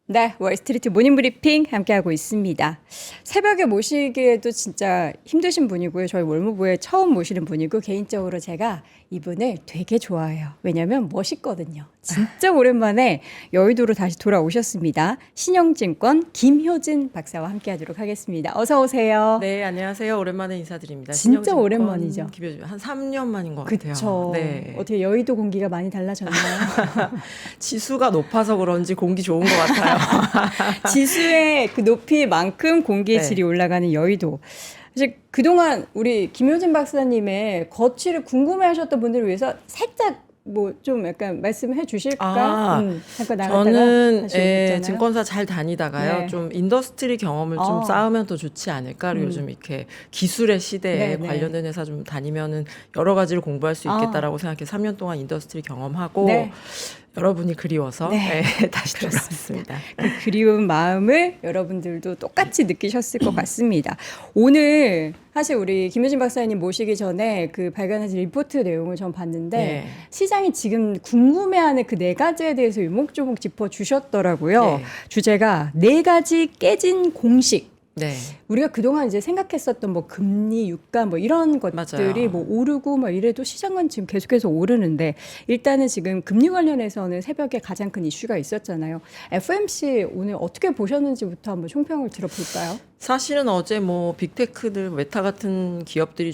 네, 월스트리트 모닝 브리핑 함께하고 있습니다. 새벽에 모시기에도 진짜 힘드신 분이고요. 저희 월무부에 처음 모시는 분이고 개인적으로 제가 이분을 되게 좋아해요. 왜냐하면 멋있거든요. 진짜 오랜만에 여의도로 다시 돌아오셨습니다. 신영증권 김효진 박사와 함께하도록 하겠습니다. 어서 오세요. 네, 안녕하세요. 오랜만에 인사드립니다. 진짜 신영증권 오랜만이죠. 김효진, 한 3년 만인 것 그쵸. 같아요. 네. 어떻게 여의도 공기가 많이 달라졌나요? 지수가 높아서 그런지 공기 좋은 것 같아요. 지수의 그 높이만큼 공기의 네. 질이 올라가는 여의도. 사실 그동안 우리 김효진 박사님의 거취를 궁금해하셨던 분들을 위해서 살짝 뭐 좀 약간 말씀해 주실까? 잠깐 나갔다가 저는 다시 오셨잖아요. 증권사 잘 다니다가요. 네. 좀 인더스트리 경험을 좀 쌓으면 더 좋지 않을까. 그리고 요즘 이렇게 기술의 시대에 네, 네. 관련된 회사 좀 다니면은 여러 가지를 공부할 수 있겠다라고 생각해서 3년 동안 인더스트리 경험하고 네. 여러분이 그리워서 네. 다시 돌아왔습니다. 그 그리운 마음을 여러분들도 똑같이 느끼셨을 것 같습니다. 오늘 사실 우리 김효진 박사님 모시기 전에 그 발간하신 리포트 내용을 전 봤는데 네. 시장이 지금 궁금해하는 그 네 가지에 대해서 요목조목 짚어주셨더라고요. 네. 주제가 네 가지 깨진 공식. 네. 우리가 그동안 이제 생각했었던 뭐 금리, 유가 뭐 이런 것들이 맞아요. 뭐 오르고 뭐 이래도 시장은 지금 계속해서 오르는데 일단은 지금 금리 관련해서는 새벽에 가장 큰 이슈가 있었잖아요. FOMC 오늘 어떻게 보셨는지부터 한번 총평을 들어볼까요? 사실은 어제 뭐 빅테크들 메타 같은 기업들이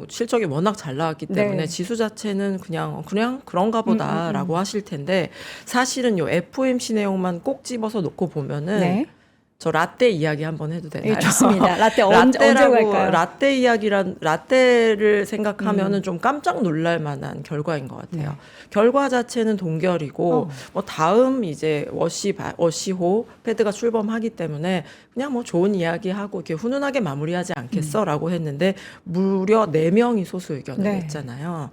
실적이 워낙 잘 나왔기 때문에 네. 지수 자체는 그냥 그런가 보다라고 하실 텐데 사실은 요 FOMC 내용만 꼭 집어서 놓고 보면은 네. 저 라떼 이야기 한번 해도 되나요? 예, 좋습니다. 라떼 언제로 라떼라고 갈까요? 라떼를 생각하면은 좀 깜짝 놀랄 만한 결과인 것 같아요. 네. 결과 자체는 동결이고 뭐 다음 이제 워시호 패드가 출범하기 때문에 그냥 뭐 좋은 이야기하고 이렇게 훈훈하게 마무리하지 않겠어라고 했는데 무려 4명이 소수 의견을 네. 냈잖아요.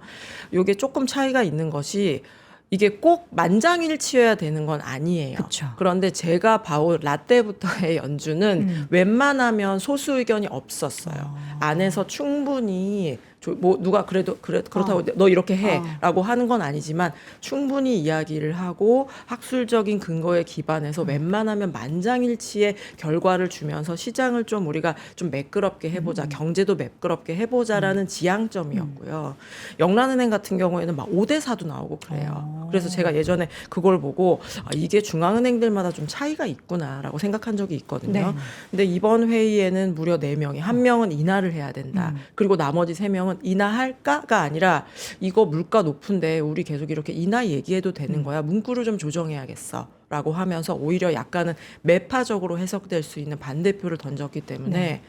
요게 조금 차이가 있는 것이 이게 꼭 만장일치여야 되는 건 아니에요. 그쵸. 그런데 제가 봐온 라떼부터의 연주는 웬만하면 소수 의견이 없었어요. 안에서 충분히 뭐 누가 그렇다고 너 이렇게 해라고 하는 건 아니지만 충분히 이야기를 하고 학술적인 근거에 기반해서 웬만하면 만장일치의 결과를 주면서 시장을 좀 우리가 좀 매끄럽게 해보자, 경제도 매끄럽게 해보자라는 지향점이었고요. 영란은행 같은 경우에는 막 5대4도 나오고 그래요. 그래서 제가 예전에 그걸 보고 이게 중앙은행들마다 좀 차이가 있구나라고 생각한 적이 있거든요. 네. 근데 이번 회의에는 무려 4명이, 한 명은 인하를 해야 된다. 그리고 나머지 3명은 인하할까가 아니라 이거 물가 높은데 우리 계속 이렇게 인하 얘기해도 되는 거야. 문구를 좀 조정해야겠어. 라고 하면서 오히려 약간은 매파적으로 해석될 수 있는 반대표를 던졌기 때문에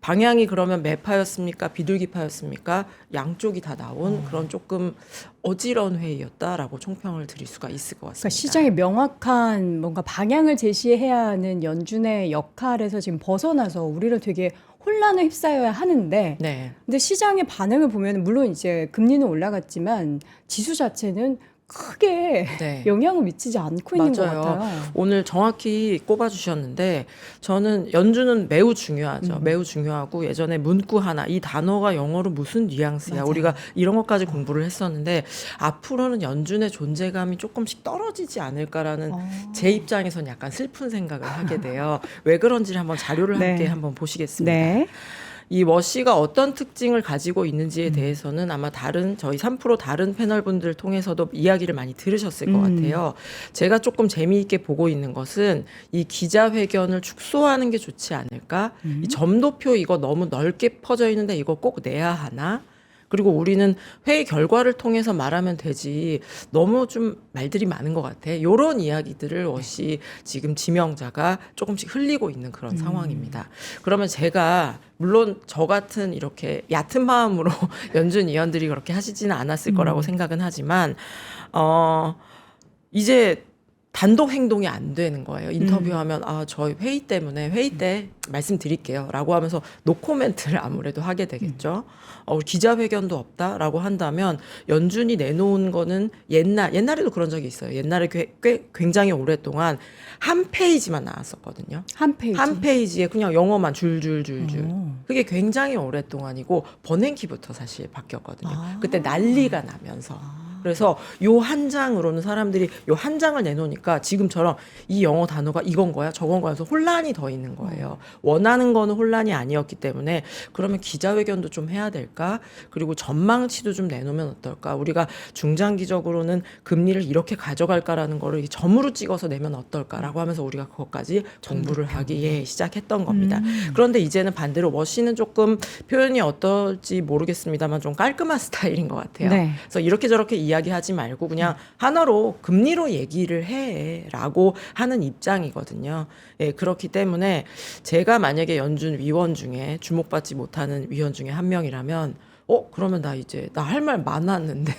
방향이 그러면 매파였습니까? 비둘기파였습니까? 양쪽이 다 나온 그런 조금 어지러운 회의였다라고 총평을 드릴 수가 있을 것 같습니다. 그러니까 시장에 명확한 뭔가 방향을 제시해야 하는 연준의 역할에서 지금 벗어나서 우리를 되게 혼란에 휩싸여야 하는데 네. 근데 시장의 반응을 보면 물론 이제 금리는 올라갔지만 지수 자체는 크게 네. 영향을 미치지 않고 있는 것 맞아요. 같아요. 오늘 정확히 꼽아주셨는데 저는 연주는 매우 중요하죠. 매우 중요하고 예전에 문구 하나 이 단어가 영어로 무슨 뉘앙스야. 맞아요. 우리가 이런 것까지 공부를 했었는데 앞으로는 연준의 존재감이 조금씩 떨어지지 않을까라는 제 입장에서는 약간 슬픈 생각을 하게 돼요. 왜 그런지를 한번 자료를 네. 함께 한번 보시겠습니다. 네. 이 워시가 어떤 특징을 가지고 있는지에 대해서는 아마 저희 3프로 다른 패널 분들 통해서도 이야기를 많이 들으셨을 것 같아요. 제가 조금 재미있게 보고 있는 것은 이 기자회견을 축소하는 게 좋지 않을까? 이 점도표 이거 너무 넓게 퍼져 있는데 이거 꼭 내야 하나? 그리고 우리는 회의 결과를 통해서 말하면 되지 너무 좀 말들이 많은 것 같아. 이런 이야기들을 워시 지금 지명자가 조금씩 흘리고 있는 그런 상황입니다. 그러면 제가 물론 저 같은 이렇게 얕은 마음으로 연준 위원들이 그렇게 하시지는 않았을 거라고 생각은 하지만 이제 단독 행동이 안 되는 거예요. 인터뷰하면 저희 회의 때 말씀드릴게요 라고 하면서 노코멘트를 아무래도 하게 되겠죠. 기자회견도 없다라고 한다면 연준이 내놓은 거는 옛날에도 그런 적이 있어요. 옛날에 굉장히 오랫동안 한 페이지만 나왔었거든요. 한 페이지. 한 페이지에 그냥 영어만 줄줄줄줄. 그게 굉장히 오랫동안이고 버냉키부터 사실 바뀌었거든요. 그때 난리가 나면서. 그래서 요 한 장으로는 사람들이 요 한 장을 내놓으니까 지금처럼 이 영어 단어가 이건 거야 저건 거야 해서 혼란이 더 있는 거예요. 원하는 거는 혼란이 아니었기 때문에 그러면 기자회견도 좀 해야 될까? 그리고 전망치도 좀 내놓으면 어떨까? 우리가 중장기적으로는 금리를 이렇게 가져갈까라는 거를 점으로 찍어서 내면 어떨까라고 하면서 우리가 그것까지 공부를 하기 시작했던 겁니다. 그런데 이제는 반대로 워시는 조금 표현이 어떨지 모르겠습니다만 좀 깔끔한 스타일인 것 같아요. 네. 그래서 이렇게 저렇게 이야기하지 말고 그냥 하나로 금리로 얘기를 해라고 하는 입장이거든요. 예, 그렇기 때문에 제가 만약에 연준 위원 중에 주목받지 못하는 위원 중에 한 명이라면 그러면 나 할 말 많았는데.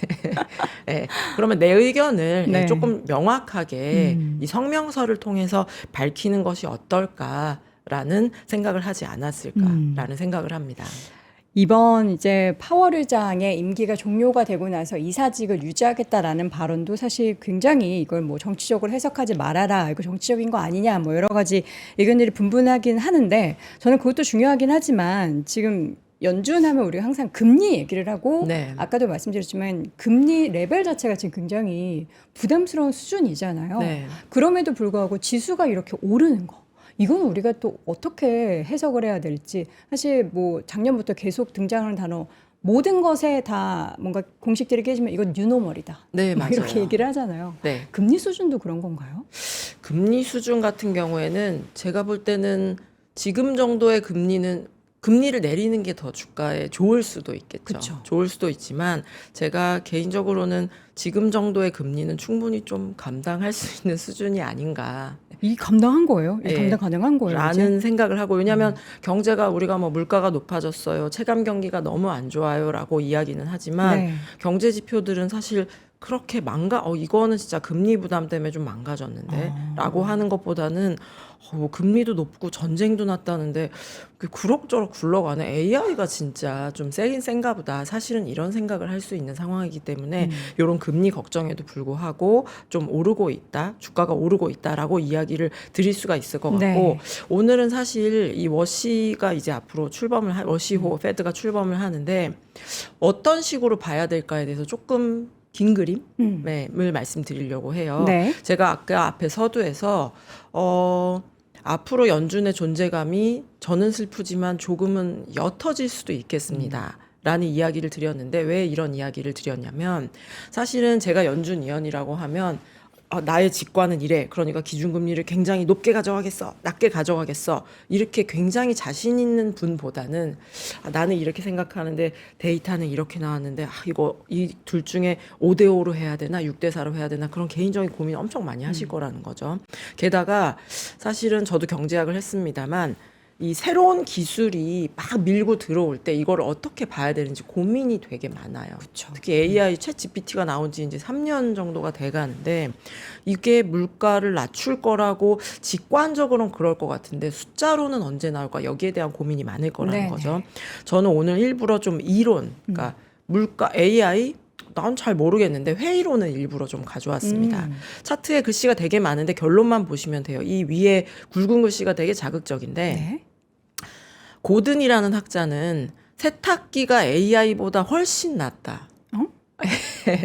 예, 그러면 내 의견을 네. 조금 명확하게 이 성명서를 통해서 밝히는 것이 어떨까라는 생각을 하지 않았을까라는 생각을 합니다. 이번 이제 파월 의장의 임기가 종료가 되고 나서 이사직을 유지하겠다라는 발언도 사실 굉장히 이걸 뭐 정치적으로 해석하지 말아라, 이거 정치적인 거 아니냐, 뭐 여러 가지 의견들이 분분하긴 하는데 저는 그것도 중요하긴 하지만 지금 연준하면 우리가 항상 금리 얘기를 하고 네. 아까도 말씀드렸지만 금리 레벨 자체가 지금 굉장히 부담스러운 수준이잖아요. 네. 그럼에도 불구하고 지수가 이렇게 오르는 거. 이건 우리가 또 어떻게 해석을 해야 될지 사실 뭐 작년부터 계속 등장하는 단어 모든 것에 다 뭔가 공식들이 깨지면 이건 뉴노멀이다. 네, 맞아요. 이렇게 얘기를 하잖아요. 네. 금리 수준도 그런 건가요? 금리 수준 같은 경우에는 제가 볼 때는 지금 정도의 금리를 내리는 게 더 주가에 좋을 수도 있겠죠. 그쵸. 좋을 수도 있지만 제가 개인적으로는 지금 정도의 금리는 충분히 좀 감당할 수 있는 수준이 아닌가. 이 감당한 거예요? 이 예, 감당 가능한 거예요? 라는 생각을 하고 왜냐하면 경제가 우리가 뭐 물가가 높아졌어요. 체감 경기가 너무 안 좋아요라고 이야기는 하지만 네. 경제 지표들은 사실 그렇게 이거는 진짜 금리 부담 때문에 좀 망가졌는데 라고 하는 것보다는 뭐 금리도 높고 전쟁도 났다는데 그럭저럭 굴러가네. AI가 진짜 좀 세긴 센가 보다. 사실은 이런 생각을 할 수 있는 상황이기 때문에 이런 금리 걱정에도 불구하고 좀 오르고 있다. 주가가 오르고 있다라고 이야기를 드릴 수가 있을 것 같고 네. 오늘은 사실 이 워시가 이제 앞으로 워시호 페드가 출범을 하는데 어떤 식으로 봐야 될까에 대해서 조금 긴 그림을 말씀드리려고 해요. 네. 제가 아까 앞에 서두에서 앞으로 연준의 존재감이 저는 슬프지만 조금은 옅어질 수도 있겠습니다. 라는 이야기를 드렸는데 왜 이런 이야기를 드렸냐면 사실은 제가 연준 위원이라고 하면 나의 직관은 이래. 그러니까 기준금리를 굉장히 높게 가져가겠어. 낮게 가져가겠어. 이렇게 굉장히 자신 있는 분보다는 나는 이렇게 생각하는데 데이터는 이렇게 나왔는데 이거 이 둘 중에 5대5로 해야 되나 6대4로 해야 되나 그런 개인적인 고민 엄청 많이 하실 거라는 거죠. 게다가 사실은 저도 경제학을 했습니다만 이 새로운 기술이 막 밀고 들어올 때 이걸 어떻게 봐야 되는지 고민이 되게 많아요. 그쵸. 특히 AI 챗 GPT가 나온 지 이제 3년 정도가 돼 가는데 이게 물가를 낮출 거라고 직관적으로는 그럴 것 같은데 숫자로는 언제 나올까 여기에 대한 고민이 많을 거라는 네네. 거죠. 저는 오늘 일부러 좀 이론, 그러니까 물가 AI 난 잘 모르겠는데 회의론은 일부러 좀 가져왔습니다. 차트에 글씨가 되게 많은데 결론만 보시면 돼요. 이 위에 굵은 글씨가 되게 자극적인데 네. 고든이라는 학자는 세탁기가 AI보다 훨씬 낫다.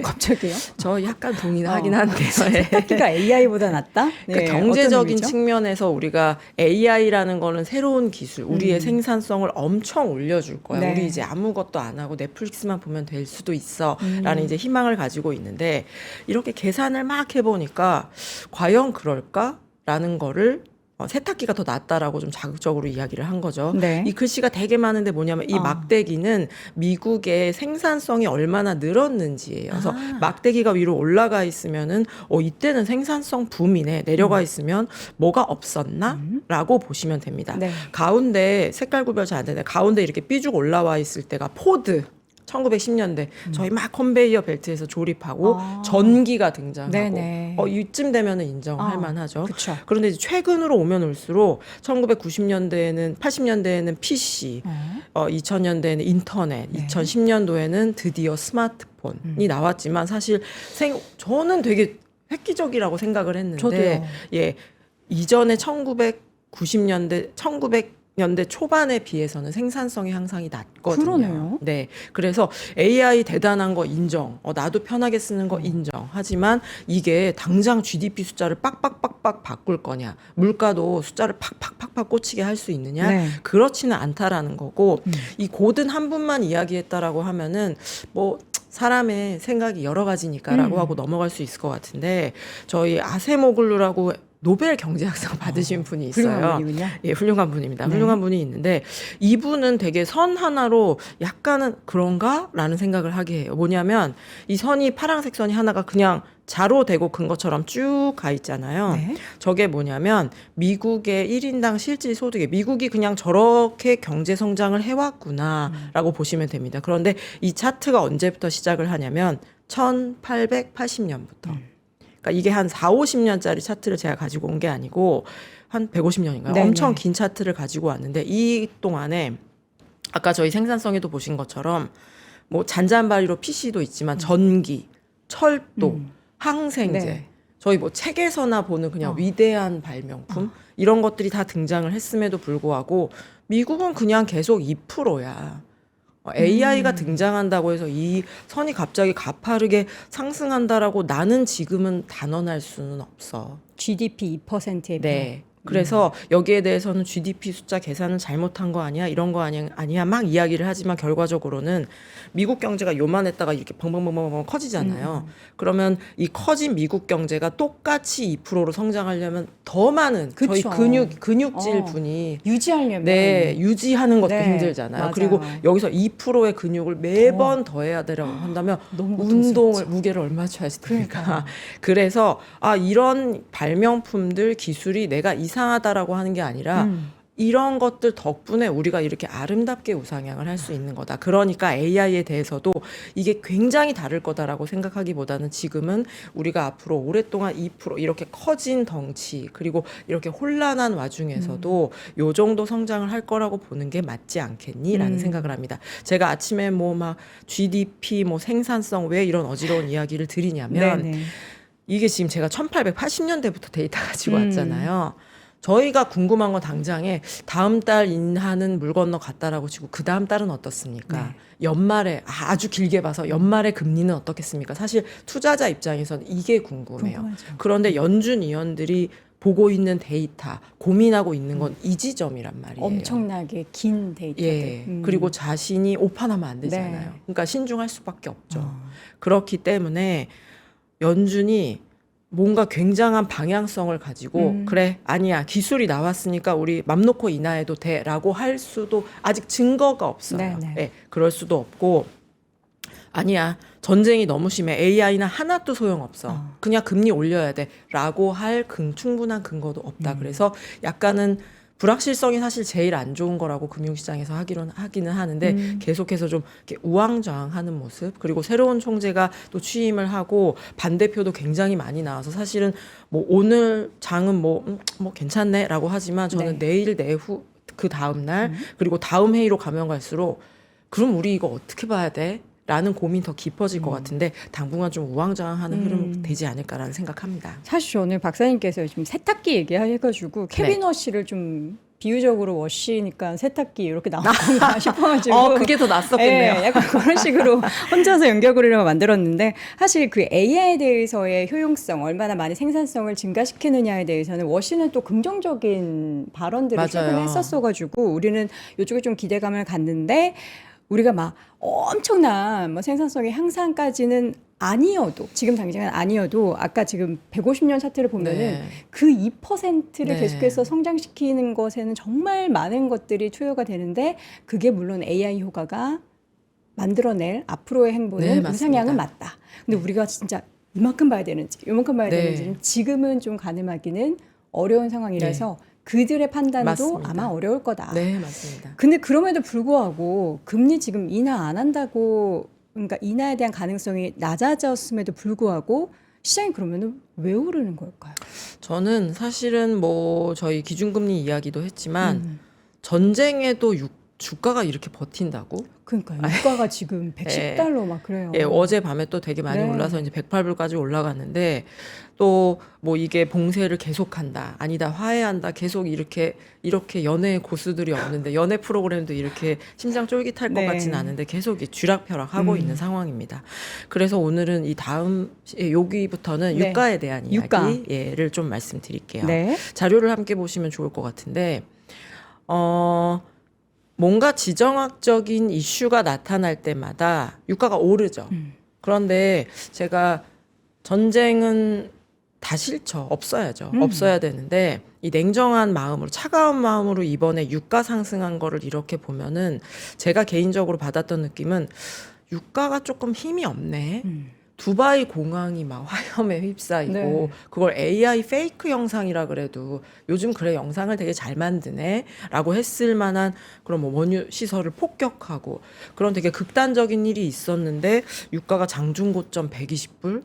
갑자기요? 저 약간 동의하긴 한데요. 세탁기가 AI보다 낫다? 그 네, 경제적인 어떤 의미죠? 측면에서 우리가 AI라는 거는 새로운 기술, 우리의 생산성을 엄청 올려줄 거야. 네. 우리 이제 아무것도 안 하고 넷플릭스만 보면 될 수도 있어. 라는 이제 희망을 가지고 있는데 이렇게 계산을 막 해보니까 과연 그럴까? 라는 거를 세탁기가 더 낫다라고 좀 자극적으로 이야기를 한 거죠. 네. 이 글씨가 되게 많은데 뭐냐면 이 막대기는 미국의 생산성이 얼마나 늘었는지예요. 그래서 막대기가 위로 올라가 있으면은 이때는 생산성 붐이네. 내려가 있으면 뭐가 없었나? 라고 보시면 됩니다. 네. 가운데 색깔 구별 잘 안 되네. 가운데 이렇게 삐죽 올라와 있을 때가 포드. 1910년대 저희 막 컨베이어 벨트에서 조립하고 전기가 등장하고 네네. 이쯤 되면은 인정할 만하죠. 그쵸. 그런데 이제 최근으로 오면 올수록 1990년대에는 80년대에는 PC, 2000년대에는 인터넷, 네. 2010년도에는 드디어 스마트폰이 나왔지만 사실 저는 되게 획기적이라고 생각을 했는데 저도요. 예. 이전에 1990년대 2000년대 초반에 비해서는 생산성의 향상이 낮거든요. 그러네요. 네. 그래서 AI 대단한 거 인정. 나도 편하게 쓰는 거 인정. 하지만 이게 당장 GDP 숫자를 빡빡빡빡 바꿀 거냐. 물가도 숫자를 팍팍팍팍 꽂히게 할 수 있느냐. 네. 그렇지는 않다라는 거고 이 고든 한 분만 이야기했다라고 하면은 뭐 사람의 생각이 여러 가지니까라고 하고 넘어갈 수 있을 것 같은데 저희 아세모글루라고 노벨 경제학상 받으신 분이 있어요. 훌륭한 분이군요. 예, 훌륭한 분입니다. 네. 훌륭한 분이 있는데 이분은 되게 선 하나로 약간은 그런가라는 생각을 하게 해요. 뭐냐면 이 선이 파란색 선이 하나가 그냥 자로 되고 근 것처럼 쭉 가 있잖아요. 네. 저게 뭐냐면 미국의 1인당 실질 소득에 미국이 그냥 저렇게 경제 성장을 해왔구나라고 보시면 됩니다. 그런데 이 차트가 언제부터 시작을 하냐면 1880년부터. 그러니까 이게 한 4, 50년짜리 차트를 제가 가지고 온 게 아니고 한 150년인가요? 네네. 엄청 긴 차트를 가지고 왔는데 이 동안에 아까 저희 생산성에도 보신 것처럼 뭐 잔잔바리로 PC도 있지만 전기, 철도, 항생제, 네. 저희 뭐 책에서나 보는 그냥 위대한 발명품 이런 것들이 다 등장을 했음에도 불구하고 미국은 그냥 계속 2%야. AI가 등장한다고 해서 이 선이 갑자기 가파르게 상승한다라고 나는 지금은 단언할 수는 없어. GDP 2%의 네. 그래서 여기에 대해서는 GDP 숫자 계산은 잘못한 거 아니야? 이런 거 아니야? 막 이야기를 하지만 결과적으로는 미국 경제가 요만했다가 이렇게 벙벙벙벙 커지잖아요. 그러면 이 커진 미국 경제가 똑같이 2%로 성장하려면 더 많은 저희 그쵸. 근육질 어. 분이 유지하려면 네, 유지하는 것도 네, 힘들잖아요. 맞아요. 그리고 여기서 2%의 근육을 매번 더해야 되라고 한다면 너무 운동을 무게를 얼마 쳐야지 됩니까? 그래서 이런 발명품들 기술이 내가 이상하다라고 하는 게 아니라 이런 것들 덕분에 우리가 이렇게 아름답게 우상향을 할 수 있는 거다. 그러니까 AI에 대해서도 이게 굉장히 다를 거다라고 생각하기보다는 지금은 우리가 앞으로 오랫동안 2% 이렇게 커진 덩치 그리고 이렇게 혼란한 와중에서도 요 정도 성장을 할 거라고 보는 게 맞지 않겠니라는 생각을 합니다. 제가 아침에 뭐 막 GDP 뭐 생산성 왜 이런 어지러운 이야기를 드리냐면 네네. 이게 지금 제가 1880년대부터 데이터 가지고 왔잖아요. 저희가 궁금한 건 당장에 다음 달 인하는 물 건너 갔다라고 치고 그 다음 달은 어떻습니까? 연말에 아주 길게 봐서 연말에 금리는 어떻겠습니까? 사실 투자자 입장에서는 이게 궁금해요. 궁금하죠. 그런데 연준 위원들이 보고 있는 데이터, 고민하고 있는 건 이 지점이란 말이에요. 엄청나게 긴 데이터들. 예. 그리고 자신이 오판하면 안 되잖아요. 네. 그러니까 신중할 수밖에 없죠. 그렇기 때문에 연준이 뭔가 굉장한 방향성을 가지고 그래 아니야 기술이 나왔으니까 우리 맘 놓고 인하해도 돼라고 할 수도 아직 증거가 없어요. 네네. 예, 그럴 수도 없고 아니야 전쟁이 너무 심해 AI는 하나도 소용없어. 그냥 금리 올려야 돼라고 할 충분한 근거도 없다. 그래서 약간은 불확실성이 사실 제일 안 좋은 거라고 금융시장에서 하기는 하는데 계속해서 좀 이렇게 우왕좌왕하는 모습 그리고 새로운 총재가 또 취임을 하고 반대표도 굉장히 많이 나와서 사실은 뭐 오늘 장은 뭐 괜찮네라고 하지만 저는 내일 내후 그 다음 날 그리고 다음 회의로 가면 갈수록 그럼 우리 이거 어떻게 봐야 돼? 라는 고민 더 깊어질 것 같은데 당분간 좀 우왕좌왕하는 흐름 되지 않을까라는 생각합니다. 사실 오늘 박사님께서 지금 세탁기 얘기해가지고 케빈 워시를 좀 비유적으로 워시니까 세탁기 이렇게 나온 건가 싶어가지고 그게 더 낯섰겠네요. 예, 약간 그런 식으로 혼자서 연결고리를 만들었는데 사실 그 AI에 대해서의 효용성 얼마나 많이 생산성을 증가시키느냐에 대해서는 워시는 또 긍정적인 발언들을 맞아요. 최근에 했었어가지고 우리는 이쪽에 좀 기대감을 갖는데 우리가 막 엄청난 뭐 생산성의 향상까지는 아니어도 지금 당장은 아니어도 아까 지금 150년 차트를 보면은 네. 그 2%를 네. 계속해서 성장시키는 것에는 정말 많은 것들이 투여가 되는데 그게 물론 AI 효과가 만들어낼 앞으로의 행보는 네, 맞습니다. 우상향은 맞다. 근데 우리가 진짜 이만큼 봐야 되는지 이만큼 봐야 네. 되는지는 지금은 좀 가늠하기는 어려운 상황이라서 그들의 판단도 맞습니다. 아마 어려울 거다. 네, 맞습니다. 근데 그럼에도 불구하고 금리 지금 인하 안 한다고 그러니까 인하에 대한 가능성이 낮아졌음에도 불구하고 시장이 그러면은 왜 오르는 걸까요? 저는 사실은 뭐 저희 기준금리 이야기도 했지만 전쟁에도 주가가 이렇게 버틴다고? 그러니까 유가가 지금 110달러 막 그래요. 예, 어젯밤에 또 되게 많이 네. 올라서 이제 108불까지 올라갔는데 또 뭐 이게 봉쇄를 계속한다. 아니다. 화해한다. 계속 이렇게 연애 고수들이 없는데 연애 프로그램도 이렇게 심장 쫄깃할 것 네. 같지는 않은데 계속 이 쥐락펴락하고 있는 상황입니다. 그래서 오늘은 이 다음 여기부터는 네. 유가에 대한 유가. 이야기를 좀 말씀드릴게요. 네. 자료를 함께 보시면 좋을 것 같은데 뭔가 지정학적인 이슈가 나타날 때마다 유가가 오르죠. 그런데 제가 전쟁은 다 싫죠. 없어야죠. 없어야 되는데 이 냉정한 마음으로 차가운 마음으로 이번에 유가 상승한 거를 이렇게 보면은 제가 개인적으로 받았던 느낌은 유가가 조금 힘이 없네. 두바이 공항이 막 화염에 휩싸이고 네. 그걸 AI 페이크 영상이라 그래도 요즘 그래 영상을 되게 잘 만드네라고 했을 만한 그런 뭐 원유 시설을 폭격하고 그런 되게 극단적인 일이 있었는데 유가가 장중 고점 120불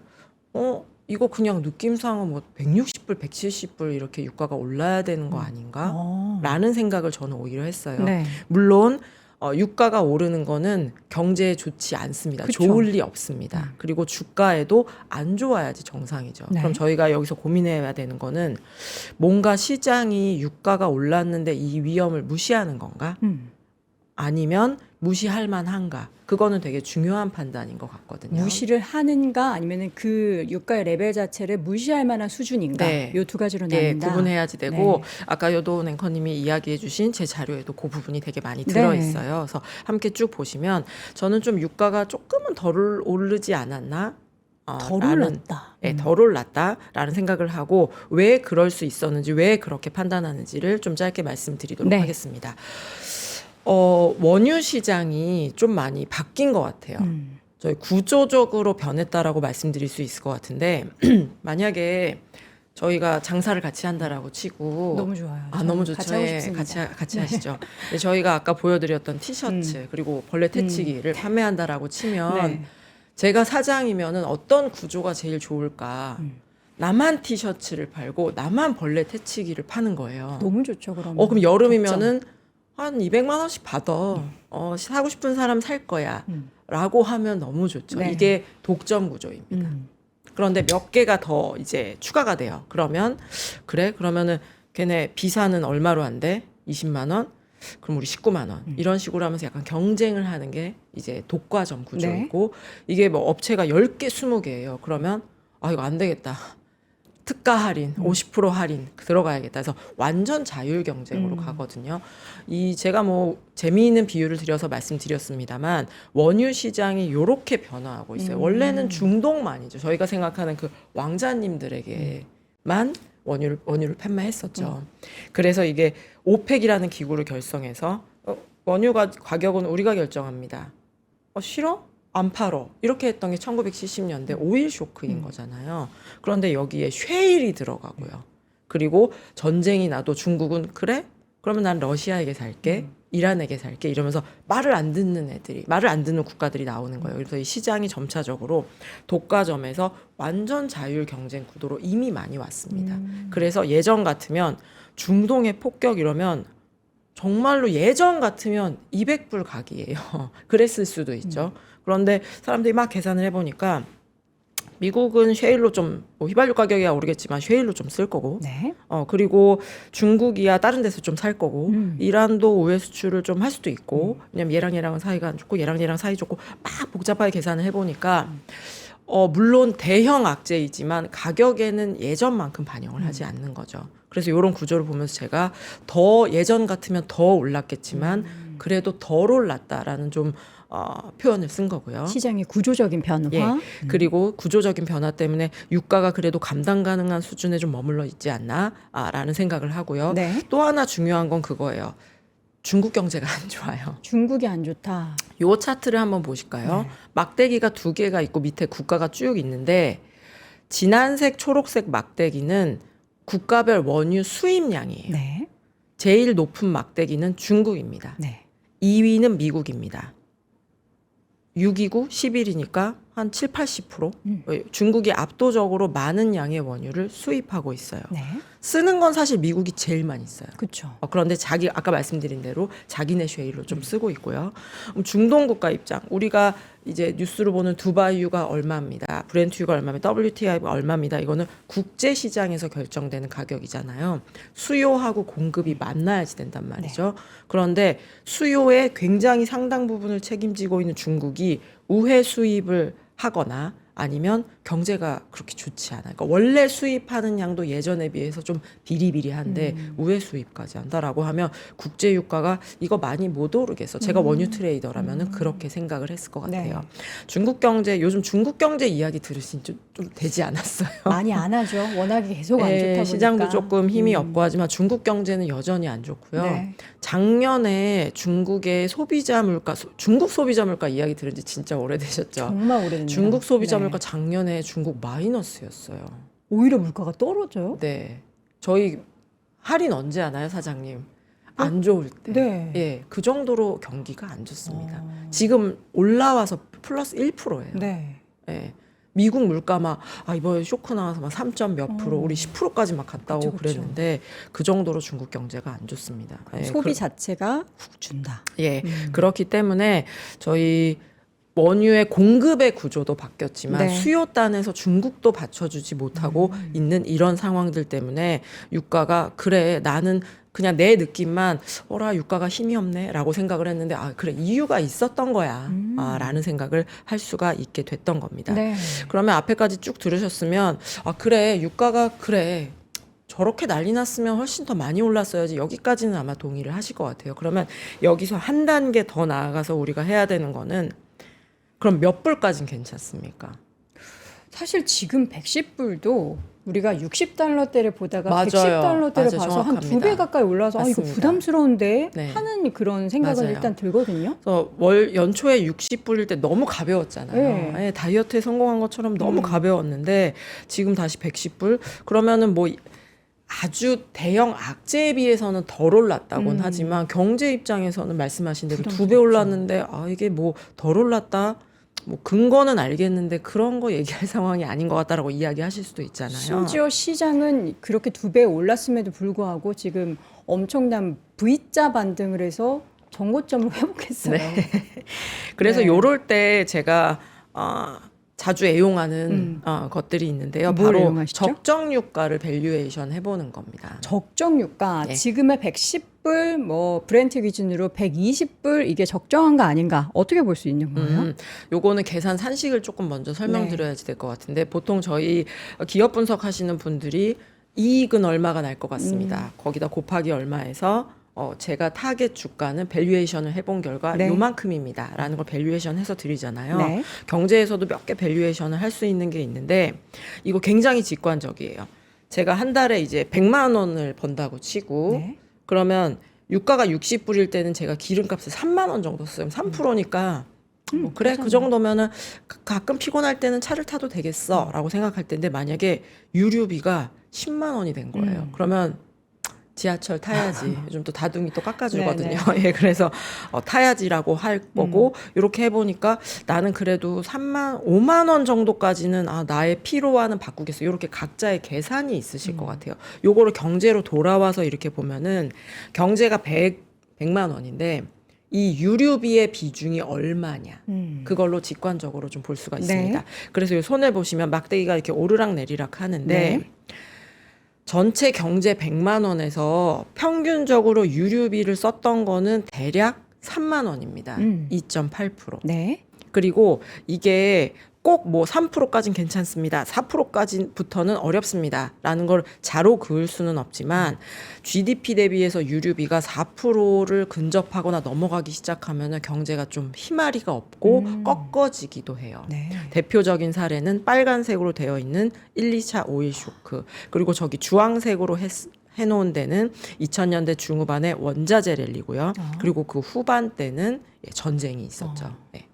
이거 그냥 느낌상은 뭐 160불, 170불 이렇게 유가가 올라야 되는 거 아닌가? 라는 생각을 저는 오히려 했어요. 네. 물론 유가가 오르는 거는 경제에 좋지 않습니다. 그쵸. 좋을 리 없습니다. 그리고 주가에도 안 좋아야지 정상이죠. 네. 그럼 저희가 여기서 고민해야 되는 거는 뭔가 시장이 유가가 올랐는데 이 위험을 무시하는 건가? 아니면 무시할 만한가? 그거는 되게 중요한 판단인 것 같거든요. 무시를 하는가 아니면은 그 유가의 레벨 자체를 무시할 만한 수준인가? 네. 요 두 가지로 예, 나뉜다. 구분해야지 되고 네. 아까 요도 앵커님이 이야기해주신 제 자료에도 그 부분이 되게 많이 네. 들어 있어요. 그래서 함께 쭉 보시면 저는 좀 유가가 조금은 덜 오르지 않았나? 덜 라는, 올랐다. 예, 덜 올랐다라는 생각을 하고 왜 그럴 수 있었는지 왜 그렇게 판단하는지를 좀 짧게 말씀드리도록 네. 하겠습니다. 원유 시장이 좀 많이 바뀐 것 같아요. 저희 구조적으로 변했다라고 말씀드릴 수 있을 것 같은데 만약에 저희가 장사를 같이 한다라고 치고 너무 좋아요. 너무 좋죠. 같이 하고 예, 싶습니다. 같이 하시죠. 근데 저희가 아까 보여드렸던 티셔츠 그리고 벌레 퇴치기를 판매한다라고 치면 네. 제가 사장이면은 어떤 구조가 제일 좋을까? 나만 티셔츠를 팔고 나만 벌레 퇴치기를 파는 거예요. 너무 좋죠. 그러면. 그럼 여름이면은 한 200만 원씩 받아. 사고 싶은 사람 살 거야. 라고 하면 너무 좋죠. 네. 이게 독점 구조입니다. 그런데 몇 개가 더 이제 추가가 돼요. 그러면 그래? 그러면은 걔네 비사는 얼마로 한대? 20만 원? 그럼 우리 19만 원. 이런 식으로 하면서 약간 경쟁을 하는 게 이제 독과점 구조이고 이게 뭐 업체가 10개, 20개예요. 그러면 이거 안 되겠다. 특가 할인, 50% 할인 들어가야겠다. 그래서 완전 자율 경쟁으로 가거든요. 제가 뭐 재미있는 비유를 드려서 말씀드렸습니다만 원유 시장이 요렇게 변화하고 있어요. 원래는 중동만이죠. 저희가 생각하는 그 왕자님들에게만 원유를 판매했었죠. 그래서 이게 오펙이라는 기구를 결성해서 원유가 가격은 우리가 결정합니다. 싫어? 안 팔어. 이렇게 했던 게 1970년대 오일 쇼크인 거잖아요. 그런데 여기에 쉐일이 들어가고요. 그리고 전쟁이 나도 중국은 그래? 그러면 난 러시아에게 살게. 이란에게 살게. 이러면서 말을 안 듣는 국가들이 나오는 거예요. 그래서 이 시장이 점차적으로 독과점에서 완전 자율 경쟁 구도로 이미 많이 왔습니다. 그래서 예전 같으면 중동의 폭격 이러면 정말로 예전 같으면 200불 각이에요. 그랬을 수도 있죠. 그런데 사람들이 막 계산을 해보니까 미국은 쉐일로 좀 휘발유 가격이 오르겠지만 쉐일로 좀 쓸 거고 네. 그리고 중국이야 다른 데서 좀 살 거고 이란도 우회 수출을 좀 할 수도 있고 왜냐면 얘랑은 사이가 안 좋고 얘랑 사이 좋고 막 복잡하게 계산을 해보니까 물론 대형 악재이지만 가격에는 예전만큼 반영을 하지 않는 거죠. 그래서 이런 구조를 보면서 제가 더 예전 같으면 더 올랐겠지만 그래도 덜 올랐다라는 좀 표현을 쓴 거고요. 시장의 구조적인 변화. 예. 그리고 구조적인 변화 때문에 유가가 그래도 감당 가능한 수준에 좀 머물러 있지 않나라는 생각을 하고요. 네. 또 하나 중요한 건 그거예요. 중국 경제가 안 좋아요. 중국이 안 좋다. 요 차트를 한번 보실까요? 막대기가 2개가 있고 밑에 국가가 쭉 있는데 진한색, 초록색 막대기는 국가별 원유 수입량이에요. 네. 제일 높은 막대기는 중국입니다. 네. 2위는 미국입니다. 6이고 11이니까 한 7, 80%? 중국이 압도적으로 많은 양의 원유를 수입하고 있어요. 네. 쓰는 건 사실 미국이 제일 많이 써요. 그렇죠. 그런데 아까 말씀드린 대로 자기네 쉐일로 좀 쓰고 있고요. 중동 국가 입장, 우리가 이제 뉴스로 보는 두바이유가 얼마입니다. 브렌트유가 얼마입니다. WTI가 얼마입니다. 이거는 국제 시장에서 결정되는 가격이잖아요. 수요하고 공급이 만나야지 된단 말이죠. 그런데 수요의 굉장히 상당 부분을 책임지고 있는 중국이 우회 수입을 하거나 아니면 경제가 그렇게 좋지 않아요. 그러니까 원래 수입하는 양도 예전에 비해서 좀 비리비리한데 우회 수입까지 한다라고 하면 국제 유가가 이거 많이 못 오르겠어. 제가 원유 트레이더라면은 그렇게 생각을 했을 것 같아요. 네. 중국 경제 요즘 중국 경제 이야기 들으신 좀 되지 않았어요? 많이 안 하죠. 워낙에 계속 안 좋다 보니까. 시장도 조금 힘이 없고 하지만 중국 경제는 여전히 안 좋고요. 네. 작년에 중국의 소비자 물가, 중국 소비자 물가 이야기 들은 지 진짜 오래되셨죠? 정말 오래됐네요. 중국 소비자 네. 물가 작년에 중국 마이너스였어요. 오히려 물가가 떨어져요? 네. 저희 할인 언제 하나요, 사장님? 안 좋을 때. 네. 예, 그 정도로 경기가 안 좋습니다. 지금 올라와서 플러스 1%예요. 네. 예. 미국 물가 이번에 쇼크 나와서 막 3점 몇 프로, 우리 10%까지 막 갔다 오고 그쵸. 그랬는데 그 정도로 중국 경제가 안 좋습니다. 예, 소비 자체가 훅 준다. 그렇기 때문에 저희 원유의 공급의 구조도 바뀌었지만 네. 수요단에서 중국도 받쳐주지 못하고 있는 이런 상황들 때문에 유가가 그래 나는 그냥 내 느낌만 유가가 힘이 없네 라고 생각을 했는데 그래 이유가 있었던 거야 라는 생각을 할 수가 있게 됐던 겁니다. 네. 그러면 앞에까지 쭉 들으셨으면 그래 유가가 그래 저렇게 난리 났으면 훨씬 더 많이 올랐어야지 여기까지는 아마 동의를 하실 것 같아요. 그러면 여기서 한 단계 더 나아가서 우리가 해야 되는 거는 그럼 몇 불까지는 괜찮습니까? 사실 지금 110불도 우리가 60달러대를 보다가 맞아요. 110달러대를 맞아요. 봐서 한 정확합니다. 2배 가까이 올라서 이거 맞습니다. 부담스러운데 네. 하는 그런 생각은 맞아요. 일단 들거든요. 그래서 연초에 60불일 때 너무 가벼웠잖아요. 네. 다이어트에 성공한 것처럼 너무 가벼웠는데 지금 다시 110불? 그러면은 아주 대형 악재에 비해서는 덜 올랐다고는 하지만 경제 입장에서는 말씀하신 대로 2배 올랐는데 이게 덜 올랐다? 근거는 알겠는데 그런 거 얘기할 상황이 아닌 것 같다라고 이야기하실 수도 있잖아요. 심지어 시장은 그렇게 2배 올랐음에도 불구하고 지금 엄청난 V자 반등을 해서 정고점을 회복했어요. 그래서 네. 요럴 때 제가 자주 애용하는 것들이 있는데요. 뭘 바로 애용하시죠? 적정 유가를 밸류에이션 해보는 겁니다. 적정 유가 네. 지금의 110불 브렌트 기준으로 120불 이게 적정한 거 아닌가 어떻게 볼 수 있는 거예요? 요거는 계산 산식을 조금 먼저 설명드려야지 될 것 같은데 보통 저희 기업 분석하시는 분들이 이익은 얼마가 날 것 같습니다. 거기다 곱하기 얼마에서 제가 타겟 주가는 밸류에이션을 해본 결과 네. 요만큼입니다. 라는 걸 밸류에이션 해서 드리잖아요. 네. 경제에서도 몇 개 밸류에이션을 할 수 있는 게 있는데 이거 굉장히 직관적이에요. 제가 한 달에 이제 100만 원을 번다고 치고 네. 그러면 유가가 60불일 때는 제가 기름값을 3만 원 정도 써요. 3%니까 그래 그 정도면은 가끔 피곤할 때는 차를 타도 되겠어라고 생각할 텐데 만약에 유류비가 10만 원이 된 거예요. 그러면 지하철 타야지. 요즘 또 다둥이 또 깎아주거든요. 예, 그래서 타야지라고 할 거고 이렇게 해보니까 나는 그래도 5만 원 정도까지는 나의 피로와는 바꾸겠어. 이렇게 각자의 계산이 있으실 것 같아요. 요거를 경제로 돌아와서 이렇게 보면은 경제가 100만 원인데 이 유류비의 비중이 얼마냐 그걸로 직관적으로 좀 볼 수가 있습니다. 네. 그래서 이 손에 보시면 막대기가 이렇게 오르락 내리락 하는데 네. 전체 경제 100만 원에서 평균적으로 유류비를 썼던 거는 대략 3만 원입니다. 2.8%. 네. 그리고 이게 꼭 3%까지는 괜찮습니다. 4%까지부터는 어렵습니다. 라는 걸 자로 그을 수는 없지만 GDP 대비해서 유류비가 4%를 근접하거나 넘어가기 시작하면 경제가 좀 희마리가 없고 꺾어지기도 해요. 네. 대표적인 사례는 빨간색으로 되어 있는 1, 2차 오일 쇼크 그리고 저기 주황색으로 해놓은 데는 2000년대 중후반의 원자재 랠리고요. 그리고 그 후반 때는 전쟁이 있었죠. 네.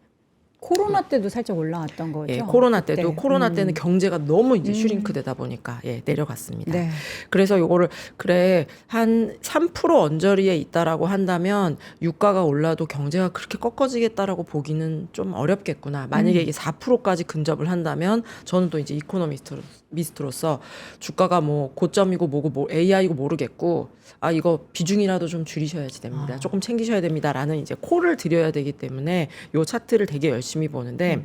코로나 때도 살짝 올라왔던 거죠. 예, 코로나 때도 그때. 코로나 때는 경제가 너무 이제 슈링크되다 보니까 예, 내려갔습니다. 네. 그래서 요거를 그래 한 3% 언저리에 있다라고 한다면 유가가 올라도 경제가 그렇게 꺾어지겠다라고 보기는 좀 어렵겠구나. 만약에 이게 4%까지 근접을 한다면 저는 또 이제 이코노미스트로서 주가가 뭐 고점이고 뭐고 뭐 AI고 모르겠고 아 이거 비중이라도 좀 줄이셔야지 됩니다. 조금 챙기셔야 됩니다라는 이제 콜을 드려야 되기 때문에 요 차트를 되게 열심히 보는데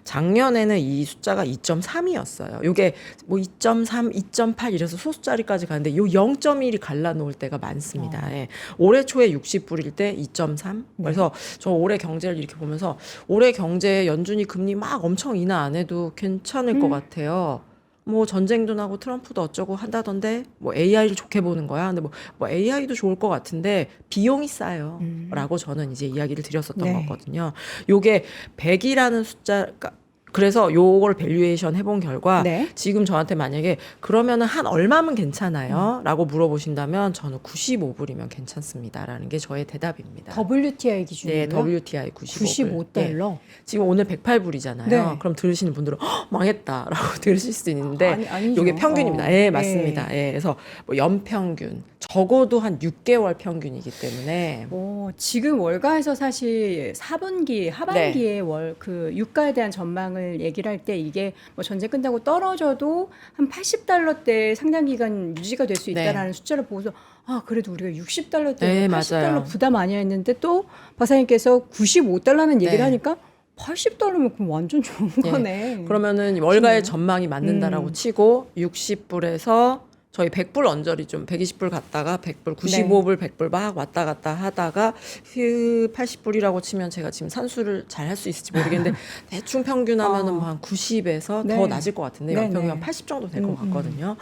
작년에는 이 숫자가 2.3이었어요. 요게 뭐 2.3, 2.8 이래서 소수자리까지 가는데 요 0.1이 갈라놓을 때가 많습니다. 예. 올해 초에 60불일 때 2.3. 그래서 저 올해 경제를 이렇게 보면서 올해 경제 연준이 금리 막 엄청 인하 안 해도 괜찮을 것 같아요. 뭐 전쟁도 나고 트럼프도 어쩌고 한다던데 뭐 AI를 좋게 보는 거야. 근데 뭐 AI도 좋을 것 같은데 비용이 싸요. 라고 저는 이제 이야기를 드렸었던 네. 거거든요. 요게 100이라는 숫자가 그래서 요걸 밸류에이션 해본 결과 네. 지금 저한테 만약에 그러면은 한 얼마면 괜찮아요? 라고 물어보신다면 저는 95불이면 괜찮습니다. 라는 게 저의 대답입니다. WTI 기준으로요? 네, WTI 95불. 95달러. 지금 오늘 108불이잖아요. 네. 그럼 들으시는 분들은 망했다라고 들으실 수 있는데 아니죠. 이게 평균입니다. 예, 맞습니다. 예, 그래서 뭐 연평균 적어도 한 6개월 평균이기 때문에 지금 월가에서 사실 4분기 하반기에 네. 그 유가에 대한 전망을 얘기를 할 때 이게 뭐 전쟁 끝나고 떨어져도 한 80달러대 상당 기간 유지가 될 수 네. 있다라는 숫자를 보고서 아 그래도 우리가 60달러대 네, 80달러 맞아요. 부담 아니야 했는데 또 박사님께서 95달러는 얘기를 네. 하니까 80달러면 그럼 완전 좋은 예. 거네. 그러면은 월가의 좋네요. 전망이 맞는다라고 치고 60불에서 저희 100불 언저리 좀 120불 갔다가 100불, 95불, 100불 막 왔다 갔다 하다가 80불이라고 치면 제가 지금 산수를 잘 할 수 있을지 모르겠는데 대충 평균하면은 뭐한 90에서 네. 더 낮을 것 같은데 네, 연평균 네. 한 80 정도 될 것 같거든요.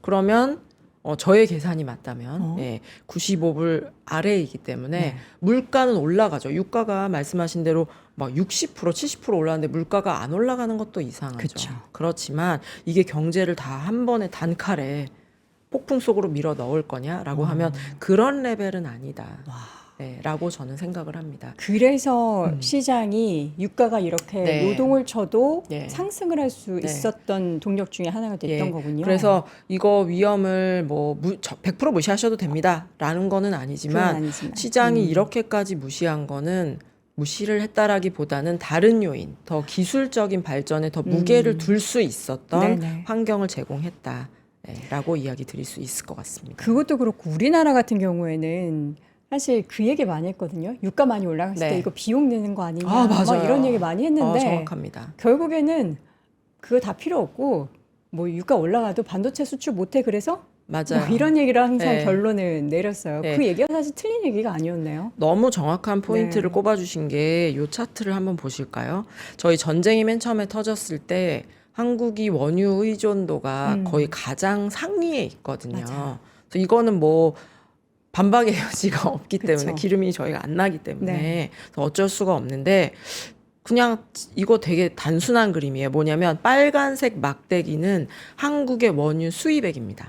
그러면 저의 계산이 맞다면 예, 95불 아래이기 때문에 네. 물가는 올라가죠. 유가가 말씀하신 대로 막 60%, 70% 올라가는데 물가가 안 올라가는 것도 이상하죠. 그쵸. 그렇지만 이게 경제를 다 한 번에 단칼에 폭풍 속으로 밀어 넣을 거냐라고 하면 그런 레벨은 아니다. 네, 라고 저는 생각을 합니다. 그래서 시장이 유가가 이렇게 네. 요동을 쳐도 네. 상승을 할 수 네. 있었던 동력 중에 하나가 됐던 예, 거군요. 그래서 이거 위험을 뭐 100% 무시하셔도 됩니다라는 거는 그건 아니지만 아니지만. 시장이 이렇게까지 무시한 거는 무시를 했다라기보다는 다른 요인, 더 기술적인 발전에 더 무게를 둘 수 있었던 네네. 환경을 제공했다. 네, 라고 이야기 드릴 수 있을 것 같습니다. 그것도 그렇고 우리나라 같은 경우에는 사실 그 얘기 많이 했거든요. 유가 많이 올라갔을 네. 때 이거 비용 내는 거 아니냐. 아, 막 맞아요. 이런 얘기 많이 했는데 정확합니다. 결국에는 그거 다 필요 없고 뭐 유가 올라가도 반도체 수출 못해 그래서 맞아요. 뭐 이런 얘기를 항상 네. 결론을 내렸어요. 네. 그 얘기가 사실 틀린 얘기가 아니었네요. 너무 정확한 포인트를 네. 꼽아주신 게 이 차트를 한번 보실까요? 저희 전쟁이 맨 처음에 터졌을 때 한국이 원유 의존도가 거의 가장 상위에 있거든요. 맞아요. 그래서 이거는 뭐 반박의 여지가 없기 그쵸. 때문에 기름이 저희가 안 나기 때문에 네. 그래서 어쩔 수가 없는데 그냥 이거 되게 단순한 그림이에요. 뭐냐면 빨간색 막대기는 한국의 원유 수입액입니다.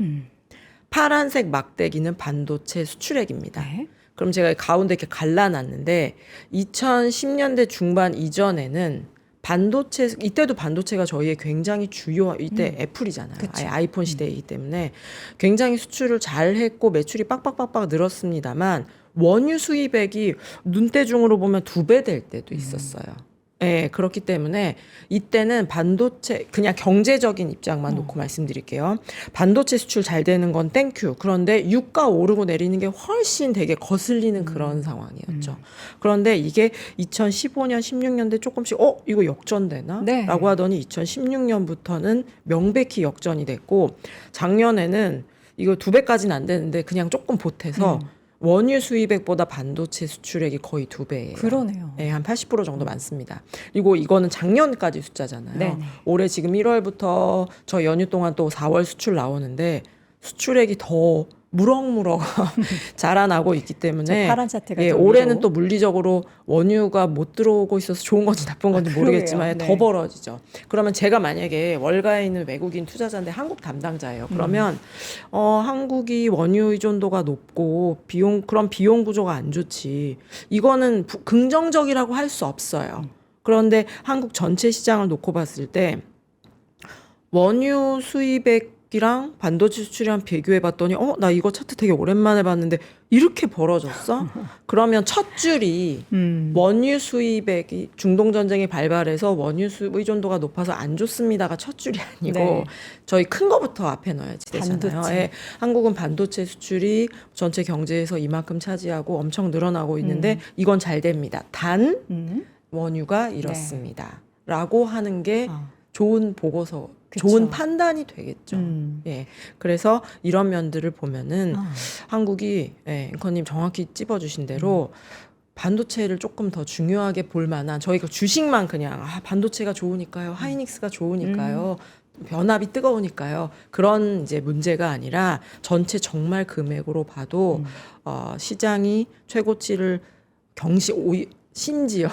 파란색 막대기는 반도체 수출액입니다. 네. 그럼 제가 가운데 이렇게 갈라놨는데 2010년대 중반 이전에는 반도체 이때도 반도체가 저희의 굉장히 주요 이때 애플이잖아요. 그쵸. 아이폰 시대이기 때문에 굉장히 수출을 잘 했고 매출이 빡빡빡빡 늘었습니다만 원유 수입액이 눈대중으로 보면 2배 될 때도 있었어요. 예, 그렇기 때문에 이때는 반도체 그냥 경제적인 입장만 놓고 말씀드릴게요. 반도체 수출 잘 되는 건 땡큐. 그런데 유가 오르고 내리는 게 훨씬 되게 거슬리는 그런 상황이었죠. 그런데 이게 2015년, 16년대 조금씩 이거 역전되나? 네. 라고 하더니 2016년부터는 명백히 역전이 됐고 작년에는 이거 2배까지는 안 되는데 그냥 조금 보태서 원유 수입액보다 반도체 수출액이 거의 2배예요. 그러네요. 네, 한 80% 정도 많습니다. 그리고 이거는 작년까지 숫자잖아요. 네네. 올해 지금 1월부터 저 연휴 동안 또 4월 수출 나오는데 수출액이 더 무럭무럭 자라나고 있기 때문에 저 파란 차트가 예, 또 올해는 위로. 또 물리적으로 원유가 못 들어오고 있어서 좋은 건지 나쁜 건지 그러게요. 모르겠지만 네. 더 벌어지죠. 그러면 제가 만약에 월가에 있는 외국인 투자자인데 한국 담당자예요. 그러면 한국이 원유 의존도가 높고 그런 비용 구조가 안 좋지. 이거는 긍정적이라고 할 수 없어요. 그런데 한국 전체 시장을 놓고 봤을 때 원유 수입액이랑 반도체 수출이랑 비교해 봤더니 나 이거 차트 되게 오랜만에 봤는데 이렇게 벌어졌어? 그러면 첫 줄이 원유 수입액이 중동 전쟁이 발발해서 원유 수입 의존도가 높아서 안 좋습니다가 첫 줄이 아니고 네. 저희 큰 거부터 앞에 넣어야지 되잖아요. 반도체. 예, 한국은 반도체 수출이 전체 경제에서 이만큼 차지하고 엄청 늘어나고 있는데 이건 잘 됩니다. 단 원유가 이렇습니다. 라고 하는 게 좋은 보고서, 그쵸. 좋은 판단이 되겠죠. 예. 그래서 이런 면들을 보면은 한국이, 앵커님 정확히 찝어주신 대로 반도체를 조금 더 중요하게 볼 만한, 저희가 주식만 그냥, 반도체가 좋으니까요, 하이닉스가 좋으니까요, 변압이 뜨거우니까요. 그런 이제 문제가 아니라 전체 정말 금액으로 봐도 시장이 최고치를 심지어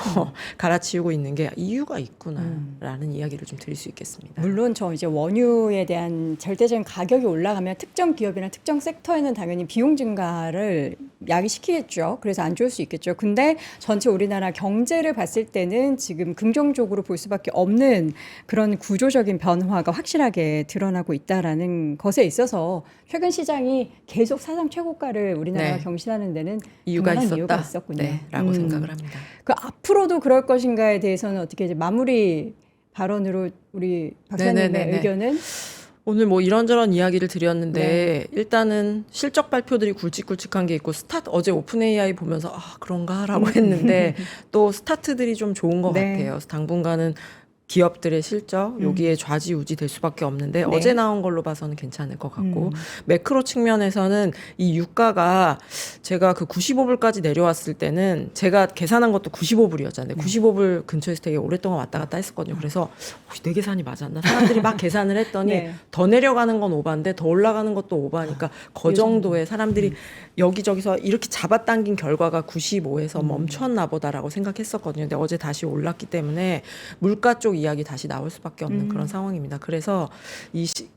갈아치우고 있는 게 이유가 있구나라는 이야기를 좀 드릴 수 있겠습니다. 물론 저 이제 원유에 대한 절대적인 가격이 올라가면 특정 기업이나 특정 섹터에는 당연히 비용 증가를 야기시키겠죠. 그래서 안 좋을 수 있겠죠. 근데 전체 우리나라 경제를 봤을 때는 지금 긍정적으로 볼 수밖에 없는 그런 구조적인 변화가 확실하게 드러나고 있다라는 것에 있어서 최근 시장이 계속 사상 최고가를 우리나라가 네. 경신하는 데는 이유가 그만한 있었다. 이유가 있었군요. 네, 라고 생각을 합니다. 그 앞으로도 그럴 것인가에 대해서는 어떻게 이제 마무리 발언으로 우리 박사님의 네네네네. 의견은? 오늘 뭐 이런저런 이야기를 드렸는데 일단은 실적 발표들이 굵직굵직한 게 있고 어제 오픈 AI 보면서 그런가라고 했는데 또 스타트들이 좀 좋은 것 네. 같아요. 그래서 당분간은 기업들의 실적 여기에 좌지우지 될 수밖에 없는데 네. 어제 나온 걸로 봐서는 괜찮을 것 같고 매크로 측면에서는 이 유가가 제가 그 95불까지 내려왔을 때는 제가 계산한 것도 95불이었잖아요. 95불 근처에서 되게 오랫동안 왔다 갔다 했었거든요. 그래서 혹시 내 계산이 맞았나? 사람들이 막 계산을 했더니 네. 더 내려가는 건 오바인데 더 올라가는 것도 오바니까 그 정도의 사람들이 여기저기서 이렇게 잡아당긴 결과가 95에서 멈췄나 보다라고 생각했었거든요. 근데 어제 다시 올랐기 때문에 물가 쪽 이야기 다시 나올 수밖에 없는 그런 상황입니다. 그래서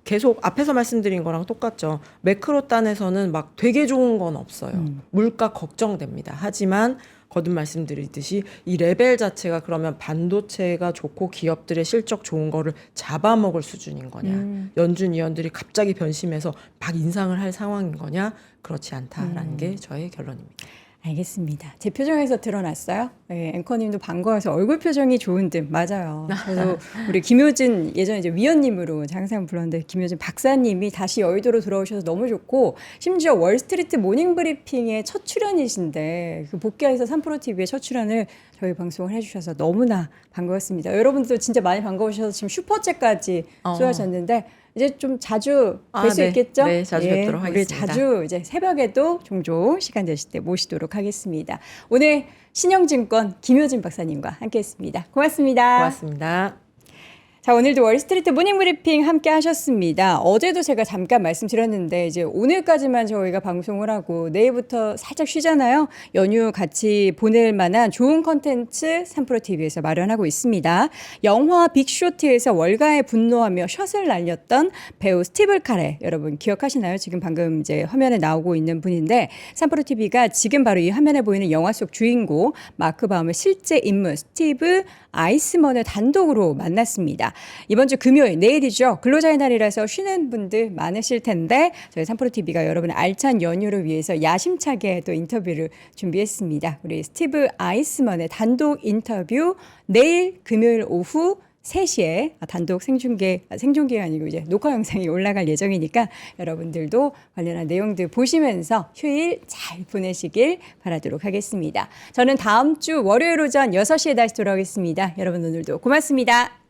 계속 앞에서 말씀드린 거랑 똑같죠. 매크로 단에서는 막 되게 좋은 건 없어요. 물가 걱정됩니다. 하지만 거듭 말씀드리듯이 이 레벨 자체가 그러면 반도체가 좋고 기업들의 실적 좋은 거를 잡아먹을 수준인 거냐. 연준 위원들이 갑자기 변심해서 막 인상을 할 상황인 거냐. 그렇지 않다라는 게 저의 결론입니다. 알겠습니다. 제 표정에서 드러났어요. 네, 앵커님도 반가워서 얼굴 표정이 좋은 듯. 맞아요. 저도 우리 김효진 예전에 이제 위원님으로 항상 불렀는데 김효진 박사님이 다시 여의도로 돌아오셔서 너무 좋고 심지어 월스트리트 모닝브리핑의 첫 출연이신데 그 복귀해서 3프로TV의 첫 출연을 저희 방송을 해주셔서 너무나 반가웠습니다. 여러분들도 진짜 많이 반가우셔서 지금 슈퍼챗까지 쏘아졌는데 이제 좀 자주 뵐 수 네. 있겠죠? 네, 자주 뵙도록 우리 하겠습니다. 자주 이제 새벽에도 종종 시간 되실 때 모시도록 하겠습니다. 오늘 신영증권 김효진 박사님과 함께했습니다. 고맙습니다. 고맙습니다. 자, 오늘도 월스트리트 모닝브리핑 함께 하셨습니다. 어제도 제가 잠깐 말씀드렸는데 이제 오늘까지만 저희가 방송을 하고 내일부터 살짝 쉬잖아요. 연휴 같이 보낼 만한 좋은 컨텐츠 3프로TV에서 마련하고 있습니다. 영화 빅쇼트에서 월가에 분노하며 샷을 날렸던 배우 스티브 카레 여러분 기억하시나요? 지금 방금 이제 화면에 나오고 있는 분인데 3프로TV가 지금 바로 이 화면에 보이는 영화 속 주인공 마크 바움의 실제 인물 스티브 아이스먼을 단독으로 만났습니다. 이번 주 금요일 내일이죠. 근로자의 날이라서 쉬는 분들 많으실 텐데 저희 3프로TV가 여러분의 알찬 연휴를 위해서 야심차게 또 인터뷰를 준비했습니다. 우리 스티브 아이스먼의 단독 인터뷰 내일 금요일 오후 3시에 단독 생중계가 아니고 이제 녹화 영상이 올라갈 예정이니까 여러분들도 관련한 내용들 보시면서 휴일 잘 보내시길 바라도록 하겠습니다. 저는 다음 주 월요일 오전 6시에 다시 돌아오겠습니다. 여러분 오늘도 고맙습니다.